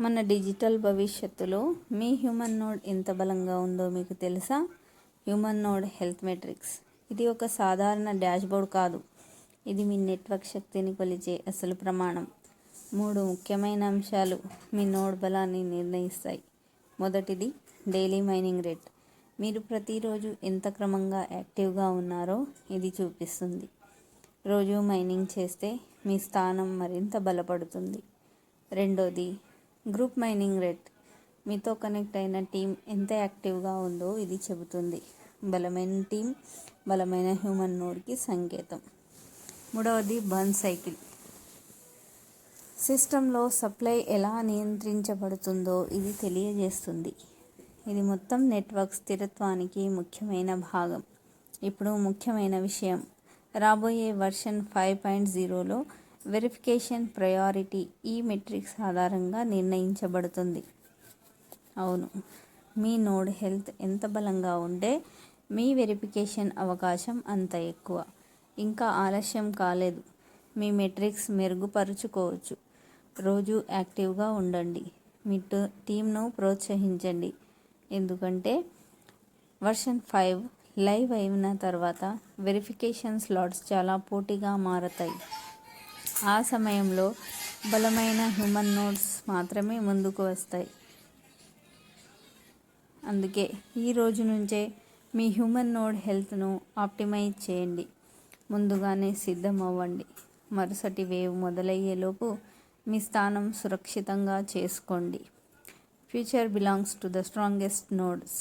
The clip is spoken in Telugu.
మన డిజిటల్ భవిష్యత్తులో మీ హ్యూమన్ నోడ్ ఎంత బలంగా ఉందో మీకు తెలుసా? Human node health metrics. ఇది ఒక సాధారణ డాష్బోర్డ్ కాదు, ఇది మీ నెట్వర్క్ శక్తిని కొలిచే అసలు ప్రమాణం. 3 ముఖ్యమైన అంశాలు మీ నోడ్ బలాన్ని నిర్ణయిస్తాయి. మొదటిది డైలీ మైనింగ్ రేట్. మీరు ప్రతిరోజు ఎంత క్రమంగా యాక్టివ్గా ఉన్నారో ఇది చూపిస్తుంది. రోజు మైనింగ్ చేస్తే మీ స్థానం మరింత బలపడుతుంది. రెండోది గ్రూప్ మైనింగ్ రేట్. మీతో కనెక్ట్ అయిన టీం ఎంత యాక్టివ్గా ఉందో ఇది చెబుతుంది. బలమైన టీం బలమైన హ్యూమన్ నోడ్కి సంకేతం. మూడవది బర్న్ సైకిల్. సిస్టంలో సప్లై ఎలా నియంత్రించబడుతుందో ఇది తెలియజేస్తుంది. ఇది మొత్తం నెట్వర్క్ స్థిరత్వానికి ముఖ్యమైన భాగం. ఇప్పుడు ముఖ్యమైన విషయం, రాబోయే వర్షన్ 5.0లో వెరిఫికేషన్ ప్రయారిటీ ఈ మెట్రిక్స్ ఆధారంగా నిర్ణయించబడుతుంది. అవును, మీ నోడ్ హెల్త్ ఎంత బలంగా ఉంటే మీ వెరిఫికేషన్ అవకాశం అంత ఎక్కువ. ఇంకా ఆలస్యం కాలేదు, మీ మెట్రిక్స్ మెరుగుపరుచుకోవచ్చు. రోజు యాక్టివ్గా ఉండండి, మీ టీంను ప్రోత్సహించండి. ఎందుకంటే వర్షన్ 5 లైవ్ అయిన తర్వాత వెరిఫికేషన్ స్లాట్స్ చాలా పోటీగా మారతాయి. ఆ సమయంలో బలమైన హ్యూమన్ నోడ్స్ మాత్రమే ముందుకు వస్తాయి. అందుకే ఈ రోజు నుంచే మీ హ్యూమన్ నోడ్ హెల్త్ను ఆప్టిమైజ్ చేయండి. ముందుగానే సిద్ధం అవ్వండి. మరుసటి వేవ్ మొదలయ్యేలోపు మీ స్థానం సురక్షితంగా చేసుకోండి. Future belongs to the strongest nodes.